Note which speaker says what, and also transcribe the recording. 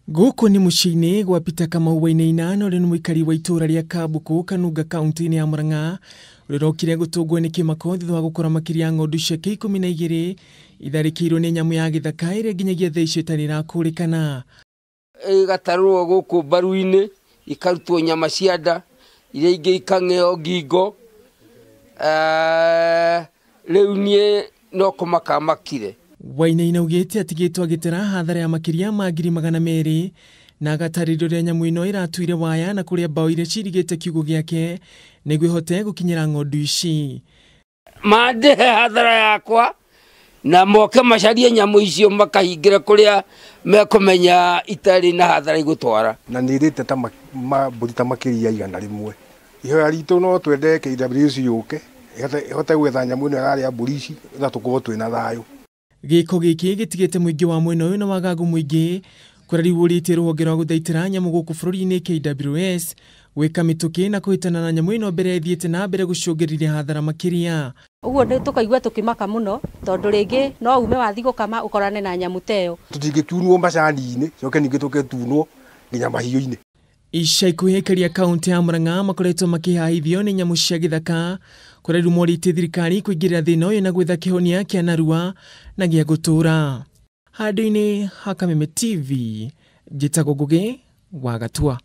Speaker 1: Guku ni muciini gwa Peter Kamauwaine inano uri ni muikari wa itura ria Kambuku Kanunga kaunti-ini ya Murang'a urokire gutungwo ni kimako thutha wa gukora makiria ng'ondu ciake 12 itharikirwo ni nyamu ya githaka iria nginyagia thaa icio itari irakurikana.
Speaker 2: Igatarwo guku baru-ini ikarutwo nyama cia nda iria ingi ikang'eo ngingo riu nie no kumakamakire.
Speaker 1: Waine inaugite atigitwo agitera hathara ya makiria ma 200,000 na agatarirwo nyamu ino iratuire waya na kuria mbao iria cirigite kiugo giake niguo ihote gukinyira ng'ondu ici.
Speaker 2: Mande hathara yakwa na moke macarie nyamu icio makahingira kuria mekumenya itari na hathara igutwara
Speaker 3: na nirite ta mburi ta makiria 100 ihoya ritu no twende KWC yuke ihote gwetha nyamu ino ya mburi ici na tukorwo twina thayu.
Speaker 1: Giko giki gitigite muingi wa mwena uyu na wagagu muingi kurariwurite ruhonge rwa guthaitira nyamu guku bururi-ini KWS gwika mituki na kuhitana na nyamu ino mbere thiete na mbere gucungiriria hathara makiria.
Speaker 4: Uguo ni tukaigua tukimaka muno tondu ringi no ume wathi gukama ukorane na nyamu teyo
Speaker 3: tutingitunwo macani-ini coke ningi tuketunwo nginya mahiu-ini.
Speaker 1: Ica ikuhi Aikari ya kaunti ya Murang'a makoretwo makihahithio ni nyamu cia githaka kurairu morite thirikari kuingirira thina uyu na gwetha kihonia kia narua na gia gutura. Handu-ini ha Kameme TV njitagwo Ngugi wa Gatua.